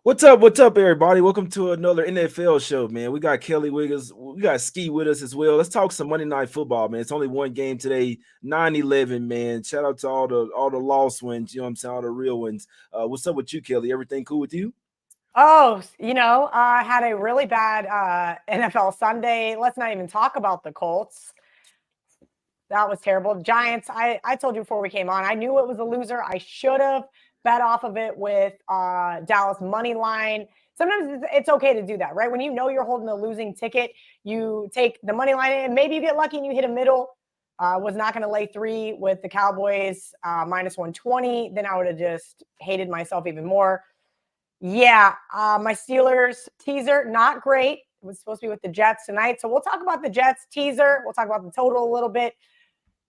What's up, everybody? Welcome to another NFL show, man. We got Kelly Wiggins, we got Skee with us as well. Let's talk some Monday Night Football, man. It's only one game today, 9-11, man. Shout out to all the lost ones, you know what I'm saying, all the real ones. What's up with you, Kelly? Everything cool with you? Oh, I had a really bad NFL Sunday. Let's not even talk about the Colts. That was terrible. Giants, I told you before we came on, I knew it was a loser. I should have bet off of it with Dallas money line. Sometimes it's okay to do that, right? When you know you're holding a losing ticket, you take the money line and maybe you get lucky and you hit a middle. Was not going to lay 3 with the Cowboys minus 120. Then I would have just hated myself even more. Yeah, my Steelers teaser, not great. It was supposed to be with the Jets tonight. So we'll talk about the Jets teaser. We'll talk about the total a little bit.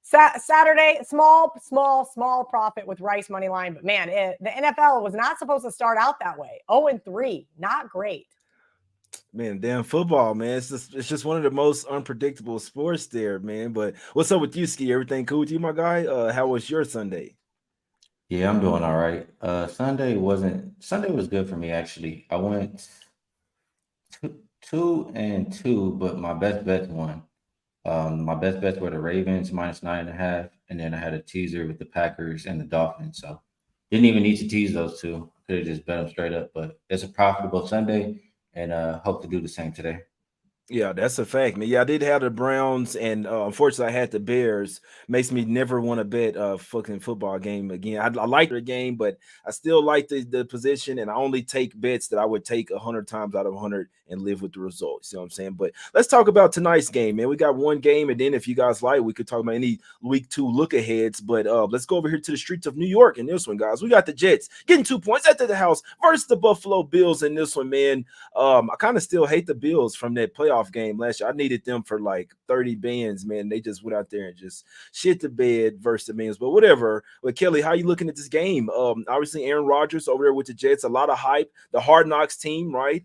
Saturday, small profit with Rice money line. But man, the NFL was not supposed to start out that way. 0-3, not great. Man, damn football, man. It's just one of the most unpredictable sports there, man. But what's up with you, Ski? Everything cool with you, my guy? How was your Sunday? Yeah, I'm doing all right. Sunday was good for me actually. I went two and two, but my best bets won. My best bets were the Ravens minus 9.5, and then I had a teaser with the Packers and the Dolphins. So didn't even need to tease those two. Could have just bet them straight up. But it's a profitable Sunday, and hope to do the same today. Yeah, that's a fact, man. Yeah, I did have the Browns, and unfortunately, I had the Bears. Makes me never want to bet a fucking football game again. I like the game, but I still like the position, and I only take bets that I would take 100 times out of 100 and live with the results. You know what I'm saying? But let's talk about tonight's game, man. We got one game, and then if you guys like, we could talk about any week 2 look aheads. But let's go over here to the streets of New York in this one, guys. We got the Jets getting 2 points at the house versus the Buffalo Bills in this one, man. I kind of still hate the Bills from that playoff game last year. I needed them for like 30 bands, man. They just went out there and just shit the bed versus the Bills. But whatever. But Kelly, how you looking at this game? Obviously Aaron Rodgers over there with the Jets, a lot of hype. The Hard Knocks team, right?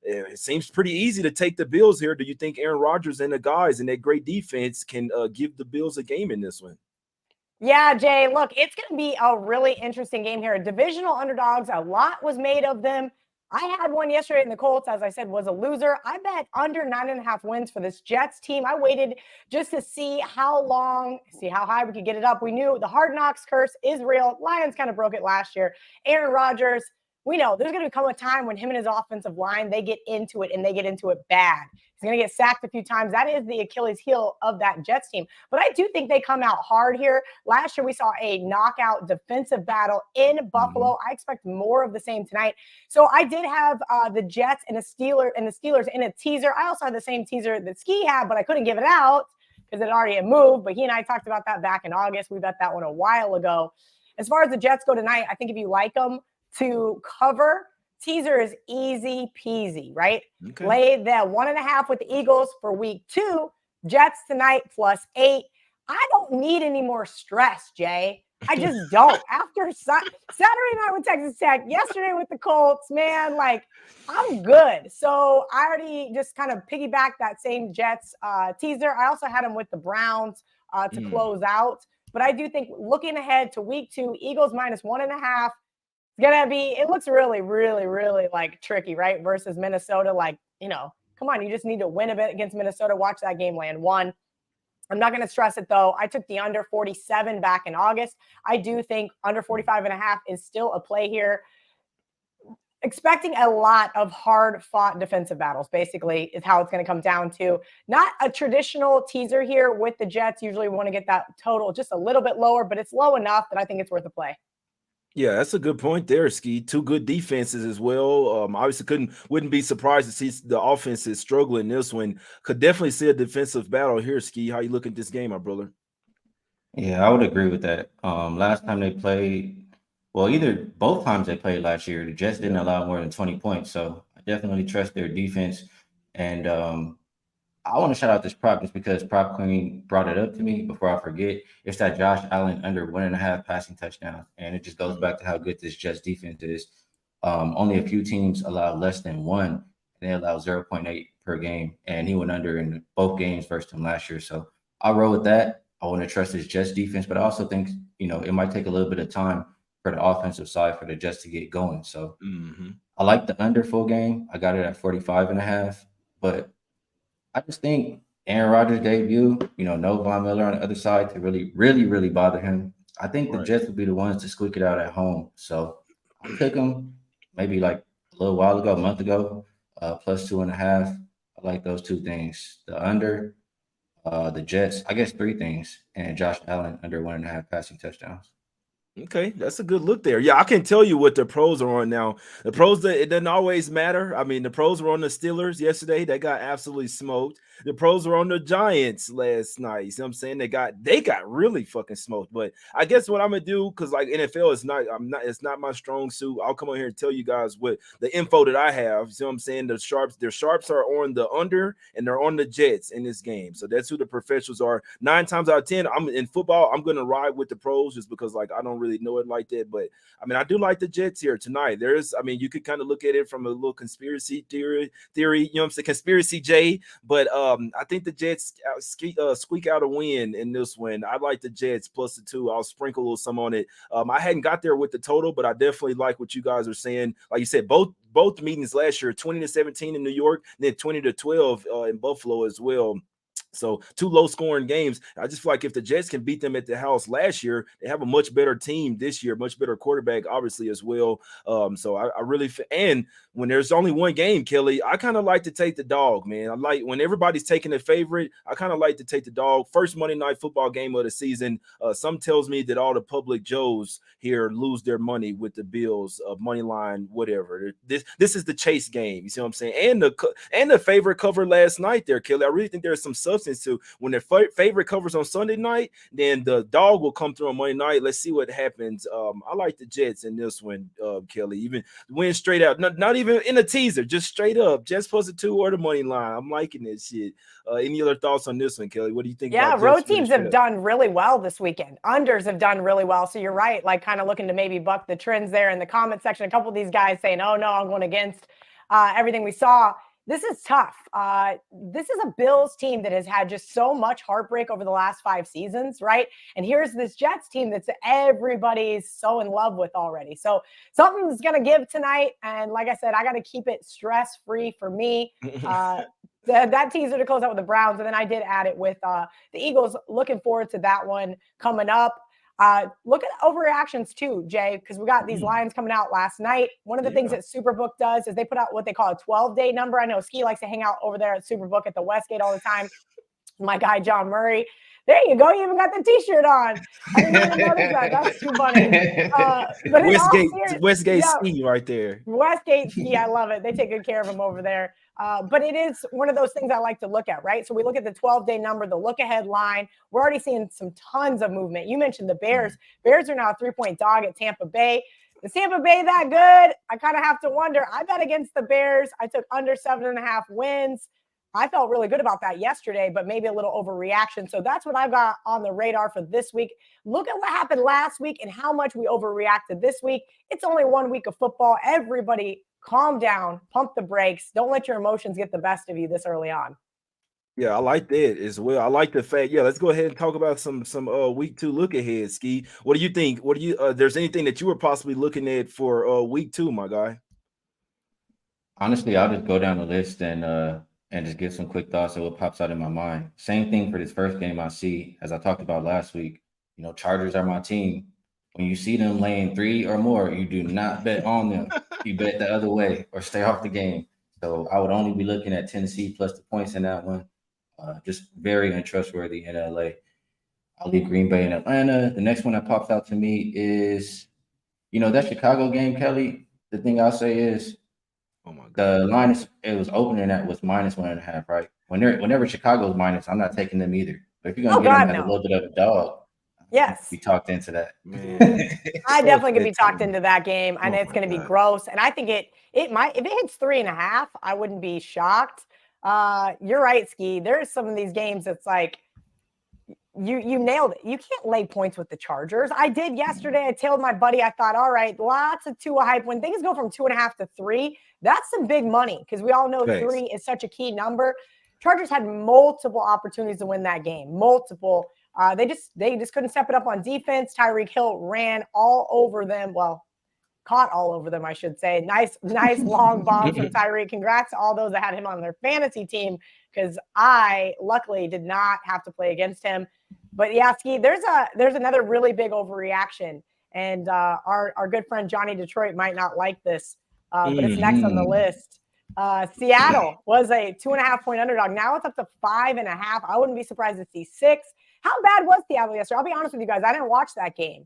It seems pretty easy to take the Bills here. Do you think Aaron Rodgers and the guys and that great defense can give the Bills a game in this one? Yeah, Jay, look, it's going to be a really interesting game here. Divisional underdogs, a lot was made of them. I had one yesterday in the Colts, as I said, was a loser. I bet under 9.5 wins for this Jets team. I waited just to see how high we could get it up. We knew the Hard Knocks curse is real. Lions kind of broke it last year. Aaron Rodgers, we know there's going to come a time when him and his offensive line, they get into it and they get into it bad. He's going to get sacked a few times. That is the Achilles heel of that Jets team. But I do think they come out hard here. Last year, we saw a knockout defensive battle in Buffalo. I expect more of the same tonight. So I did have the Jets and the Steelers in a teaser. I also had the same teaser that Skee had, but I couldn't give it out because it already had moved. But he and I talked about that back in August. We bet that one a while ago. As far as the Jets go tonight, I think if you like them to cover, teaser is easy peasy, right? Okay. Lay that 1.5 with the Eagles for week 2. Jets tonight +8. I don't need any more stress, Jay. I just don't. After Saturday night with Texas Tech, yesterday with the Colts, man, like I'm good. So I already just kind of piggybacked that same Jets teaser. I also had them with the Browns to close out. But I do think looking ahead to week 2, Eagles -1.5. It looks really, really, really like tricky, right? Versus Minnesota. Like, come on, you just need to win a bit against Minnesota. Watch that game land 1. I'm not going to stress it though. I took the under 47 back in August. I do think under 45.5 is still a play here. Expecting a lot of hard fought defensive battles, basically, is how it's going to come down to. Not a traditional teaser here with the Jets. Usually we want to get that total just a little bit lower, but it's low enough that I think it's worth a play. Yeah, that's a good point there, Ski. 2 good defenses as well. Obviously, wouldn't be surprised to see the offense is struggling this one. Could definitely see a defensive battle here, Ski. How you look at this game, my brother? Yeah, I would agree with that. Last time they played, well, either both times they played last year, the Jets didn't allow more than 20 points. So I definitely trust their defense. And I want to shout out this prop just because Prop Queen brought it up to me before I forget. It's that Josh Allen under 1.5 passing touchdowns. And it just goes back to how good this Jets defense is. Only a few teams allow less than 1, and they allow 0.8 per game. And he went under in both games versus him last year. So I'll roll with that. I want to trust his Jets defense, but I also think, it might take a little bit of time for the offensive side for the Jets to get going. So Mm-hmm. I like the under full game. I got it at 45.5. But I just think Aaron Rodgers' debut, no Von Miller on the other side to really, really, really bother him. I think the Right. Jets would be the ones to squeak it out at home. So I took them maybe like a little while ago, a month ago, plus 2.5. I like those two things. The under, the Jets, I guess three things, and Josh Allen under 1.5 passing touchdowns. Okay, that's a good look there. Yeah, I can tell you what the pros are on now. The pros, it doesn't always matter. I mean, the pros were on the Steelers yesterday. They got absolutely smoked. The pros were on the Giants last night. You see what I'm saying? They got really fucking smoked. But I guess what I'm gonna do, because like NFL is not, it's not my strong suit. I'll come on here and tell you guys what the info that I have. You see what I'm saying? Their sharps are on the under and they're on the Jets in this game. So that's who the professionals are. 9 times out of 10, I'm in football, I'm gonna ride with the pros just because like I don't really know it like that. But I mean, I do like the Jets here tonight. You could kind of look at it from a little conspiracy theory, you know what I'm saying? Conspiracy J. But I think the Jets squeak out a win in this one. I like the Jets plus the 2. I'll sprinkle a little some on it. I hadn't got there with the total, but I definitely like what you guys are saying. Like you said, both meetings last year, 20-17 in New York, then 20-12 in Buffalo as well. So 2 low scoring games. I just feel like if the Jets can beat them at the house last year, they have a much better team this year, much better quarterback, obviously, as well. So I really, and when there's only one game, Kelly, I kind of like to take the dog, man. I like when everybody's taking a favorite, I kind of like to take the dog. First Monday night football game of the season. Some tells me that all the public Joes here lose their money with the Bills, money line, whatever. This is the chase game. You see what I'm saying? And the favorite cover last night there, Kelly. I really think there's some substance to when their favorite covers on Sunday night, then the dog will come through on Monday night. Let's see what happens. I like the Jets in this one, Kelly. Even win straight out, not even in a teaser, just straight up, Jets plus the 2 or the money line. I'm liking this shit. Any other thoughts on this one, Kelly? What do you think? Yeah, about road teams have done really well this weekend. Unders have done really well. So you're right, like kind of looking to maybe buck the trends there in the comment section. A couple of these guys saying, oh no, I'm going against everything we saw. This is tough. This is a Bills team that has had just so much heartbreak over the last 5 seasons, right? And here's this Jets team that's everybody's so in love with already. So something's going to give tonight. And like I said, I got to keep it stress-free for me. That teaser to close out with the Browns. And then I did add it with the Eagles. Looking forward to that one coming up. Look at overreactions too, Jay, because we got these lines coming out last night. One of the things that Superbook does is they put out what they call a 12-day number. I know Skee likes to hang out over there at Superbook at the Westgate all the time. My guy, John Murray. There you go. You even got the T-shirt on. I didn't even notice that. That's too funny. But Westgate Skee right there. Westgate Skee. I love it. They take good care of him over there. But it is one of those things I like to look at, right? So we look at the 12-day number, the look-ahead line. We're already seeing some tons of movement. You mentioned the Bears. Bears are now a 3-point dog at Tampa Bay. Is Tampa Bay that good? I kind of have to wonder. I bet against the Bears. I took under 7.5 wins. I felt really good about that yesterday, but maybe a little overreaction. So that's what I've got on the radar for this week. Look at what happened last week and how much we overreacted this week. It's only 1 week of football. Everybody calm down, pump the brakes. Don't let your emotions get the best of you this early on. Yeah, I like that as well. I like the fact. Yeah, let's go ahead and talk about some week 2 look ahead, Skee. What do you think? What do you there's anything that you were possibly looking at for week 2, my guy? Honestly, I'll just go down the list and just give some quick thoughts of what pops out in my mind. Same thing for this first game I see, as I talked about last week. Chargers are my team. When you see them laying 3 or more, you do not bet on them. You bet the other way or stay off the game. So I would only be looking at Tennessee plus the points in that one. Just very untrustworthy in LA. I'll leave Green Bay and Atlanta. The next one that pops out to me is, that Chicago game, Kelly. The thing I'll say is, oh my God, the line it was opening at was -1.5, right? Whenever Chicago's minus, I'm not taking them either. But if you're gonna get them as a little bit of a dog, yes, be talked into that. Man, I definitely could be talked into that game, and it's going to be gross. And I think it might, if it hits 3.5, I wouldn't be shocked. You're right, Skee. There's some of these games that's like you nailed it. You can't lay points with the Chargers. I did yesterday. I told my buddy, I thought, all right, lots of Tua hype. When things go from 2.5 to 3, that's some big money because we all know 3 is such a key number. Chargers had multiple opportunities to win that game, multiple. They just couldn't step it up on defense. Tyreek Hill ran all over them. Well, caught all over them, I should say. Nice long bomb from Tyreek. Congrats to all those that had him on their fantasy team, because I luckily did not have to play against him. But yeah, Skee, there's another really big overreaction. And our good friend Johnny Detroit might not like this, but it's next on the list. Seattle was a 2.5-point underdog. Now it's up to 5.5. I wouldn't be surprised to see 6. How bad was Seattle yesterday? I'll be honest with you guys. I didn't watch that game.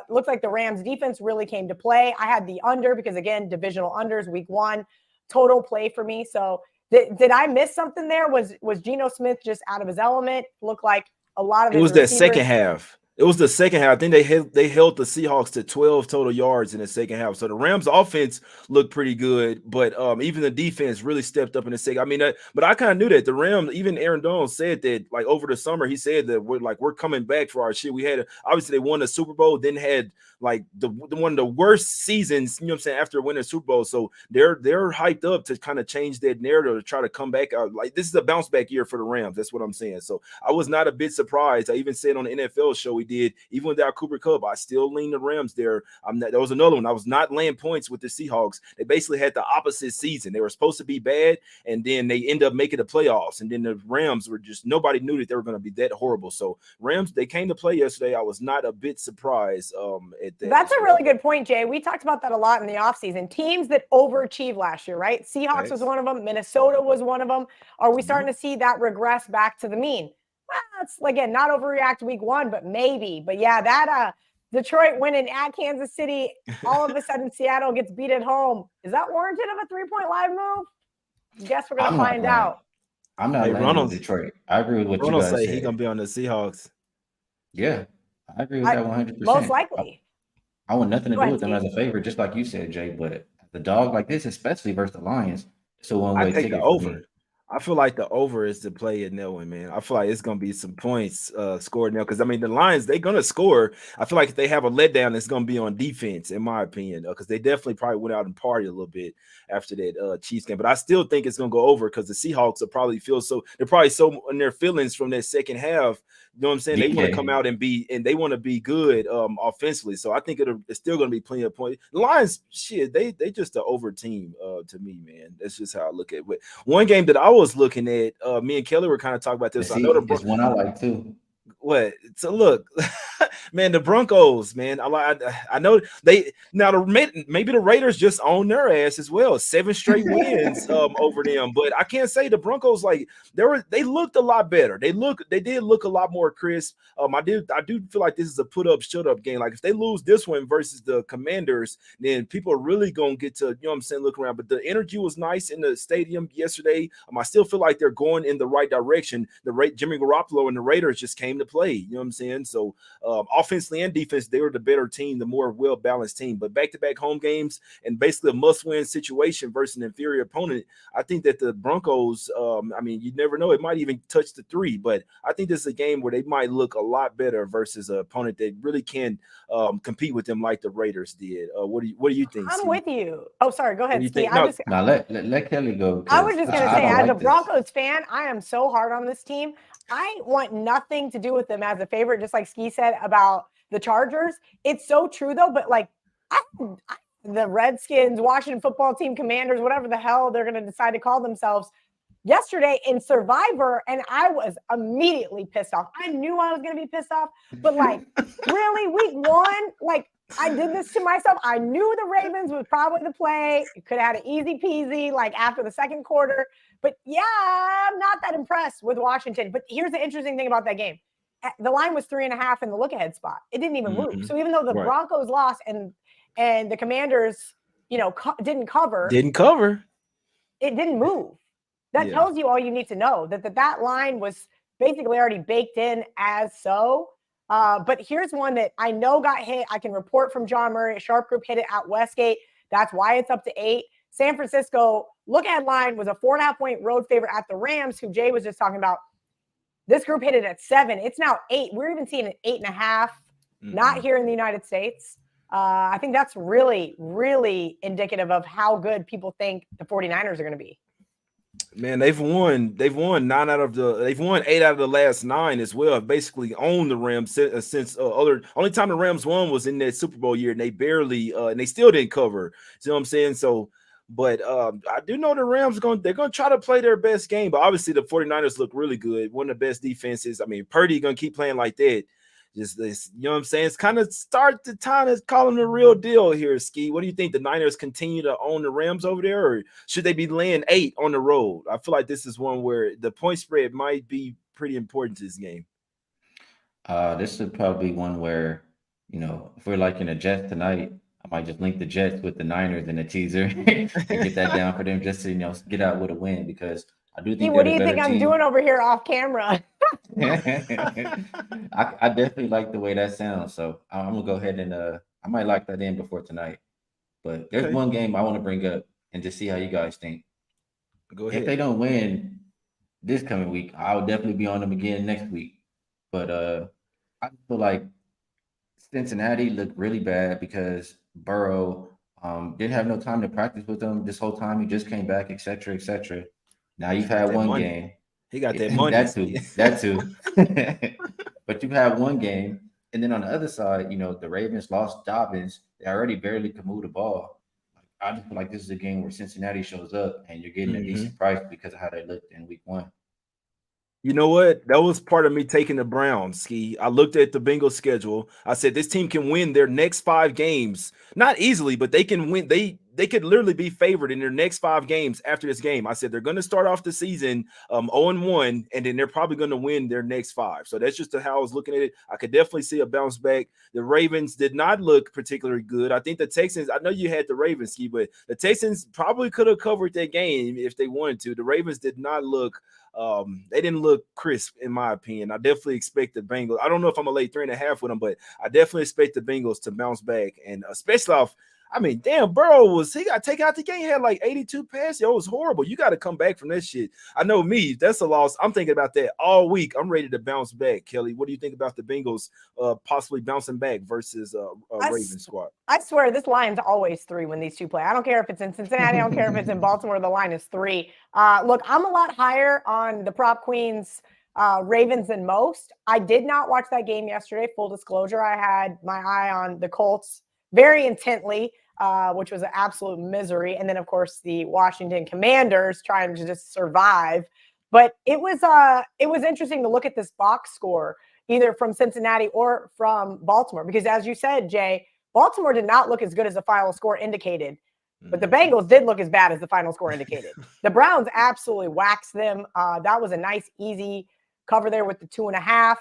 Looked like the Rams defense really came to play. I had the under because, again, divisional unders week 1, total play for me. So did I miss something there? Was Geno Smith just out of his element? Looked like a lot of his receivers. That second half. It was the second half. I think they held the Seahawks to 12 total yards in the second half. So the Rams offense looked pretty good, but even the defense really stepped up in the second. I mean, but I kind of knew that the Rams, even Aaron Donald said that, like, over the summer, he said that we're coming back for our shit. We had obviously they won the Super Bowl, then had like the one of the worst seasons, you know what I'm saying, after winning the Super Bowl. So they're hyped up to kind of change that narrative to try to come back out. Like, this is a bounce back year for the Rams. That's what I'm saying. So I was not a bit surprised. I even said on the NFL show we did, even without Cooper Kupp, I still lean the Rams there. There was another one. I was not laying points with the Seahawks. They basically had the opposite season. They were supposed to be bad, and then they end up making the playoffs. And then the Rams were just, nobody knew that they were going to be that horrible. So Rams, they came to play yesterday. I was not a bit surprised at that. That's a really good point, Jay. We talked about that a lot in the offseason. Teams that overachieved last year, right? Seahawks was one of them. Minnesota was one of them. Are we starting to see that regress back to the mean? Well, it's, again, not overreact week 1, but maybe. But yeah, that Detroit winning at Kansas City, all of a sudden Seattle gets beat at home. Is that warranted of a 3-point live move? Guess we're going to find out. I'm not landing with Detroit. I agree with what you guys said. He's going to be on the Seahawks. Yeah, I agree with that 100%. Most likely. I want nothing to do with them as a favorite, just like you said, Jay. But the dog like this, especially versus the Lions, it's a one-way ticket. The over. I feel like the over is the play in that one, man. I feel like it's going to be some points scored now, because, I mean, the Lions, they're going to score. I feel like if they have a letdown, it's going to be on defense, in my opinion, because they definitely probably went out and partied a little bit after that Chiefs game. But I still think it's going to go over, because the Seahawks will probably they're probably so in their feelings from that second half. You know what I'm saying? They want to come out and they want to be good offensively. So I think it's still going to be plenty of points. The Lions, shit, they just an over team to me, man. That's just how I look at it. But one game that I was looking at, me and Kelly were kind of talking about this. I know there's one I like too. What? So look, man, the Broncos, man. I know maybe the Raiders just own their ass as well. 7 straight wins over them, but I can't say the Broncos, like, they looked a lot better. They did look a lot more crisp. I do feel like this is a put up, shut up game. Like, if they lose this one versus the Commanders, then people are really gonna get to, you know what I'm saying, look around. But the energy was nice in the stadium yesterday. I still feel like they're going in the right direction. Jimmy Garoppolo and the Raiders just came to play. You know what I'm saying? So offensively and defense, they were the better team, the more well-balanced team. But back-to-back home games and basically a must-win situation versus an inferior opponent, I think that the Broncos, I mean, you never know. It might even touch the 3, but I think this is a game where they might look a lot better versus an opponent that really can compete with them like the Raiders did. What do you think, I'm Steve? with you. Oh, sorry. Go ahead, Steve. Let Kelly go. I was just going to say, as a Broncos fan, I am so hard on this team. I want nothing to do with them as a favorite, just like Skee said about the Chargers. It's so true, though. But, like, the Redskins, Washington football team, Commanders, whatever the hell they're going to decide to call themselves, yesterday in Survivor, and I was immediately pissed off. I knew I was going to be pissed off, but, like, really, week 1, like, I did this to myself. I knew the Ravens was probably the play. You could have had an easy peasy, like, after the second quarter. But, yeah, I'm not that impressed with Washington. But here's the interesting thing about that game. The line was 3.5 in the look-ahead spot. It didn't even move. So even though the Broncos lost and the Commanders, didn't cover. It didn't move. That tells you all you need to know, that line was basically already baked in as so. But here's one that I know got hit. I can report from John Murray. Sharp Group hit it at Westgate. That's why it's up to 8. San Francisco look-ahead line was a 4.5-point road favorite at the Rams, who Jay was just talking about. This group hit it at 7. It's now 8. We're even seeing an 8.5, not here in the United States. I think that's really, really indicative of how good people think the 49ers are going to be. Man, they've won. They've won 8 out of the last 9 as well. Basically, owned the Rams since only time the Rams won was in that Super Bowl year, and they barely and they still didn't cover. See what I'm saying? So, but I do know the Rams they're gonna try to play their best game. But obviously, the 49ers look really good. One of the best defenses. I mean, Purdy gonna keep playing like that. Just this, you know what I'm saying? It's kind of start the time to call them the real deal here, Ski. What do you think? The Niners continue to own the Rams over there, or should they be laying 8 on the road? I feel like this is one where the point spread might be pretty important to this game. This is probably one where, if we're like in a Jets tonight, I might just link the Jets with the Niners in a teaser and get that down for them just to, get out with a win because I do think What they're do the you think better I'm doing team. over here off camera? I definitely like the way that sounds. So I'm gonna go ahead and I might lock that in before tonight. But there's Okay, one game I want to bring up and just see how you guys think. go If ahead. they don't win this coming week, I'll definitely be on them again next week. But I feel like Cincinnati looked really bad because Burrow didn't have no time to practice with them this whole time. He just came back, et cetera, et cetera. Now He you've got had that one money. game. He got that money, That Ski. too, that too. But you've had one game, and then on the other side, the Ravens lost Dobbins. They already barely could move the ball. I just feel like this is a game where Cincinnati shows up, and you're getting a Mhm. decent price because of how they looked in Week 1. You know what? That was part of me taking the Browns, Ski. I looked at the Bengals schedule. I said this team can win their next 5 games. Not easily, but they can win. They could literally be favored in their next 5 games after this game. I said they're going to start off the season 0-1, and then they're probably going to win their next 5. So that's just how I was looking at it. I could definitely see a bounce back. The Ravens did not look particularly good. I think the Texans, I know you had the Ravens, Ski, but the Texans probably could have covered that game if they wanted to. The Ravens did not look they didn't look crisp in my opinion. I definitely expect the Bengals. I don't know if I'm gonna lay 3.5 with them, but I definitely expect the Bengals to bounce back and especially off. I mean, damn, Burrow he got taken out the game. He had like 82 passes. It was horrible. You got to come back from that shit. I know me. That's a loss. I'm thinking about that all week. I'm ready to bounce back. Kelly, what do you think about the Bengals possibly bouncing back versus a I, Ravens squad? I swear this line's always 3 when these two play. I don't care if it's in Cincinnati. I don't care if it's in Baltimore. The line is 3. Look, I'm a lot higher on the prop queens Ravens than most. I did not watch that game yesterday. Full disclosure, I had my eye on the Colts very intently, which was an absolute misery. And then, of course, the Washington Commanders trying to just survive. But it was interesting to look at this box score, either from Cincinnati or from Baltimore, because as you said, Jay, Baltimore did not look as good as the final score indicated. But the Bengals did look as bad as the final score indicated. The Browns absolutely waxed them. That was a nice, easy cover there with the 2.5.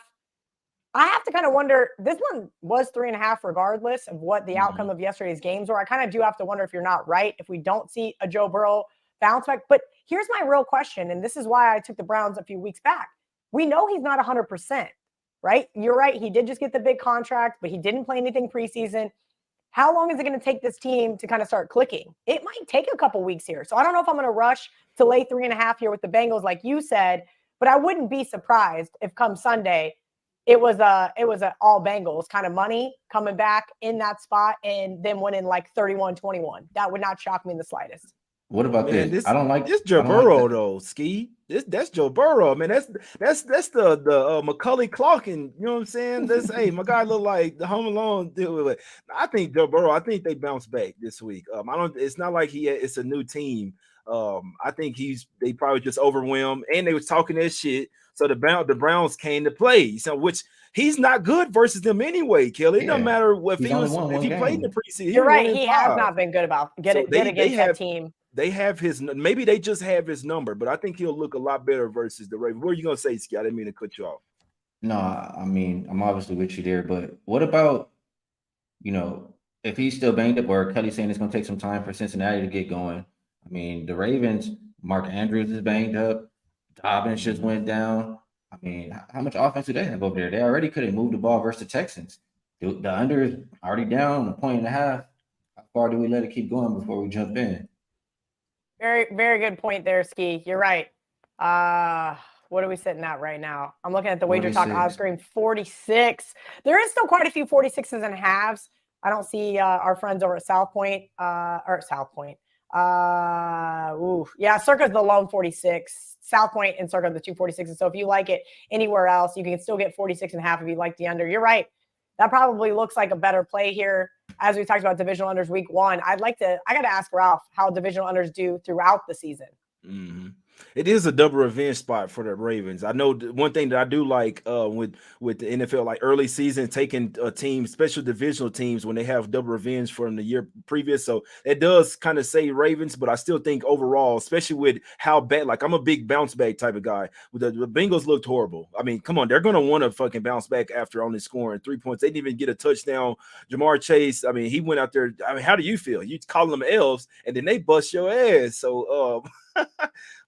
I have to kind of wonder, this one was 3.5 regardless of what the outcome of yesterday's games were. I kind of do have to wonder if you're not right, if we don't see a Joe Burrow bounce back. But here's my real question, and this is why I took the Browns a few weeks back. We know he's not 100%, right? You're right. He did just get the big contract, but he didn't play anything preseason. How long is it going to take this team to kind of start clicking? It might take a couple weeks here. So I don't know if I'm going to rush to lay 3.5 here with the Bengals, like you said, but I wouldn't be surprised if come Sunday it was a all Bengals kind of money coming back in that spot and then winning like 31-21. That would not shock me in the slightest. What about Man, this? this this I Joe don't like Burrow that. though, Ski. That's Joe Burrow, man. That's the Macaulay Culkin. You know what I'm saying? That's hey, my guy look like the Home Alone. I think Joe Burrow. I think they bounce back this week. I don't. It's not like it's a new team. I think they probably just overwhelmed, and they was talking that shit. So the Browns came to play. So which he's not good versus them anyway, Kelly. It doesn't Yeah, matter he's only won if one he played in the game. preseason. He You're won right. in He has 5. not been good about So good against that team. they have his maybe they just have his number, but I think he'll look a lot better versus the Ravens. What are you gonna say, Ski? I didn't mean to cut you off. No, I mean, I'm obviously with you there, but what about, you know, if he's still banged up or Kelly's saying it's going to take some time for Cincinnati to get going? I mean, the Ravens, Mark Andrews is banged up. Dobbins just Mhm. went down. I mean, how much offense do they have over there? They already couldn't move the ball versus the Texans. The under is already down 1.5. How far do we let it keep going before we jump in? Very, very good point there, Ski. You're right. What are we sitting at right now? I'm looking at the Wager Talk odds 46. screen, 46. There is still quite a few 46s and halves. I don't see our friends over at South Point, Yeah, Circa's the lone 46. South Point and Circa the 246. So if you like it anywhere else, you can still get 46.5 if you like the under. You're right. That probably looks like a better play here. As we talked about divisional unders week 1, I got to ask Ralph how divisional unders do throughout the season. Mm-hmm. It is a double revenge spot for the Ravens. I know one thing that I do like with the NFL, like early season, taking a team, special divisional teams, when they have double revenge from the year previous. So it does kind of say Ravens, but I still think overall, especially with how bad, like I'm a big bounce back type of guy. The Bengals looked horrible. I mean, come on, they're going to want to fucking bounce back after only scoring 3 points. They didn't even get a touchdown. Jamar Chase, I mean, he went out there. I mean, how do you feel? You call them elves, and then they bust your ass. So,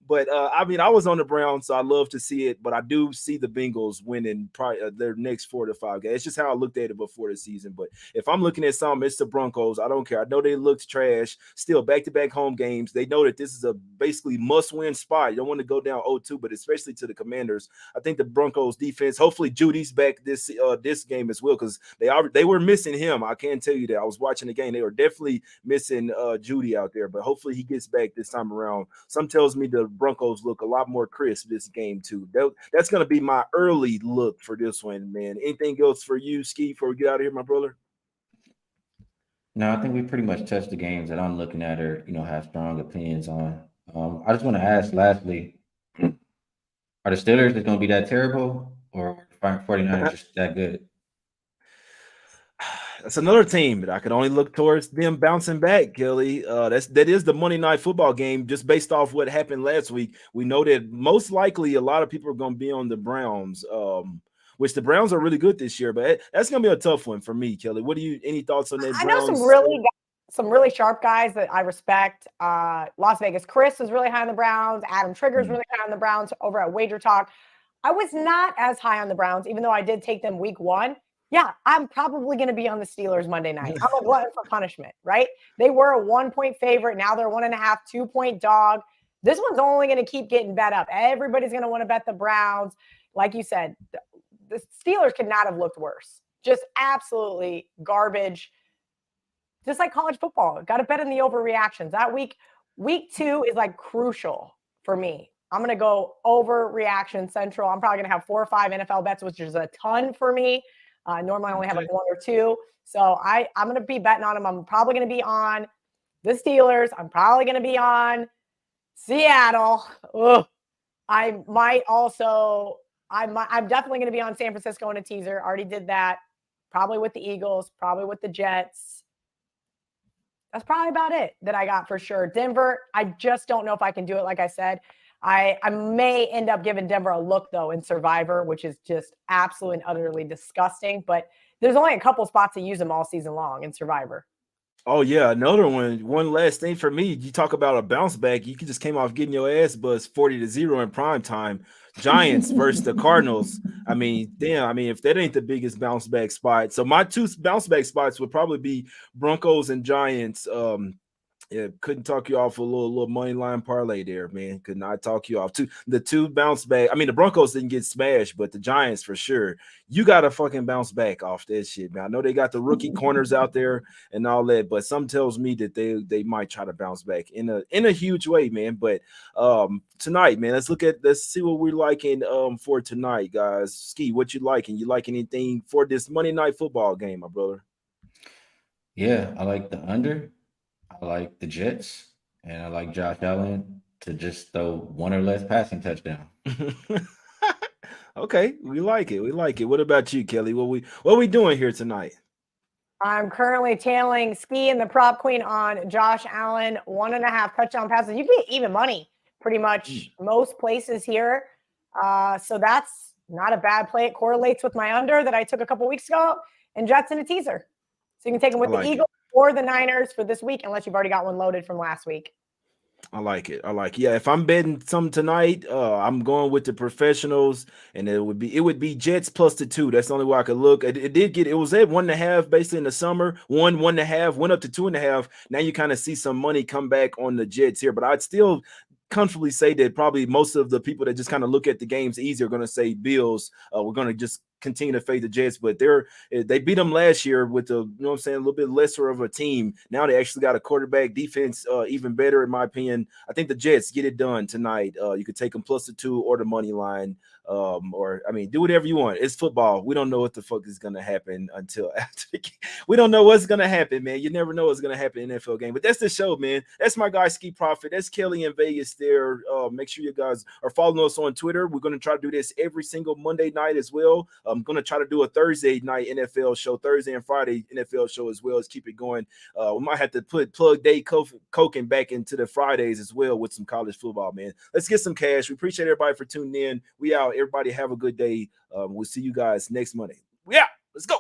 but I mean, I was on the Browns, so I love to see it. But I do see the Bengals winning probably their next 4 to 5 games. It's just how I looked at it before the season. But if I'm looking at something, it's the Broncos. I don't care. I know they looked trash. Still, back-to-back home games. They know that this is a basically must-win spot. You don't want to go down 0-2, but especially to the Commanders. I think the Broncos defense. Hopefully, Judy's back this game as well, because they were missing him. I can tell you that. I was watching the game. They were definitely missing Judy out there. But hopefully, he gets back this time around. Some tells me the Broncos look a lot more crisp this game too. That's going to be my early look for this one, man. Anything else for you, Skee, before we get out of here, my brother? No, I think we pretty much touched the games that I'm looking at or, have strong opinions on. I just want to ask lastly, are the Steelers just going to be that terrible, or are 49ers just that good? That's another team that I could only look towards them bouncing back, Kelly. That is the Monday Night Football game. Just based off what happened last week, we know that most likely a lot of people are going to be on the Browns, which the Browns are really good this year. But that's going to be a tough one for me, Kelly. Any thoughts on that? I know some really sharp guys that I respect. Las Vegas Chris is really high on the Browns. Adam Trigger is really high on the Browns over at Wager Talk. I was not as high on the Browns, even though I did take them week 1. Yeah, I'm probably going to be on the Steelers Monday night. I'm a glutton for punishment, right? They were a 1-point favorite. Now they're 1.5, 2-point dog. This one's only going to keep getting bet up. Everybody's going to want to bet the Browns. Like you said, the Steelers could not have looked worse. Just absolutely garbage. Just like college football. Got to bet in the overreactions. That week 2 is like crucial for me. I'm going to go overreaction central. I'm probably going to have 4 or 5 NFL bets, which is a ton for me. Normally I only have like 1 or 2. So I'm going to be betting on them. I'm probably going to be on the Steelers. I'm probably going to be on Seattle. Ugh. I'm definitely going to be on San Francisco in a teaser. Already did that. Probably with the Eagles, probably with the Jets. That's probably about it that I got for sure. Denver, I just don't know if I can do it. Like I said, I may end up giving Denver a look, though, in Survivor, which is just absolutely and utterly disgusting. But there's only a couple spots to use them all season long in Survivor. Oh, yeah, another one. One last thing for me. You talk about a bounce back. You just came off getting your ass buzzed 40-0 in prime time. Giants versus the Cardinals. I mean, damn. I mean, if that ain't the biggest bounce back spot. So my 2 bounce back spots would probably be Broncos and Giants. Yeah, couldn't talk you off a little money line parlay there, man. Could not talk you off. The 2 bounce back. I mean, the Broncos didn't get smashed, but the Giants for sure. You got to fucking bounce back off that shit, man. I know they got the rookie corners out there and all that, but some tells me that they might try to bounce back in a huge way, man. But tonight, man, let's see what we're liking for tonight, guys. Skee, what you liking? You like anything for this Monday Night Football game, my brother? Yeah, I like the under. I like the Jets, and I like Josh Allen to just throw 1 or less passing touchdown. Okay, we like it. We like it. What about you, Kelly? What we doing here tonight? I'm currently tailing Skee and the prop queen on Josh Allen, 1.5 touchdown passes. You get even money pretty much most places here. So that's not a bad play. It correlates with my under that I took a couple weeks ago, and Jets in a teaser. So you can take them with the Eagles or the Niners for this week, unless you've already got one loaded from last week. I like it. Yeah, if I'm betting some tonight, I'm going with the professionals, and it would be Jets plus the 2. That's the only way I could look. It was at 1.5 basically in the summer. 1.5 went up to 2.5. Now you kind of see some money come back on the Jets here, but I'd still comfortably say that probably most of the people that just kind of look at the games easy are going to say Bills. We're going to just continue to fade the Jets, but they beat them last year with a little bit lesser of a team. Now they actually got a quarterback, defense even better in my opinion. I think the Jets get it done tonight. You could take them +2 or the money line. Or I mean, do whatever you want. It's football. We don't know what the fuck is gonna happen until after the game. We don't know what's gonna happen, man. You never know what's gonna happen in an NFL game. But that's the show, man. That's my guy Skee Prophet. That's Kelly in Vegas there. Make sure you guys are following us on Twitter. We're gonna try to do this every single Monday night as well. I'm gonna try to do a Thursday night NFL show, Thursday and Friday NFL show as well as keep it going. We might have to plug Dave Coken back into the Fridays as well with some college football, man. Let's get some cash. We appreciate everybody for tuning in. We out. Everybody have a good day. We'll see you guys next Monday. Yeah, let's go.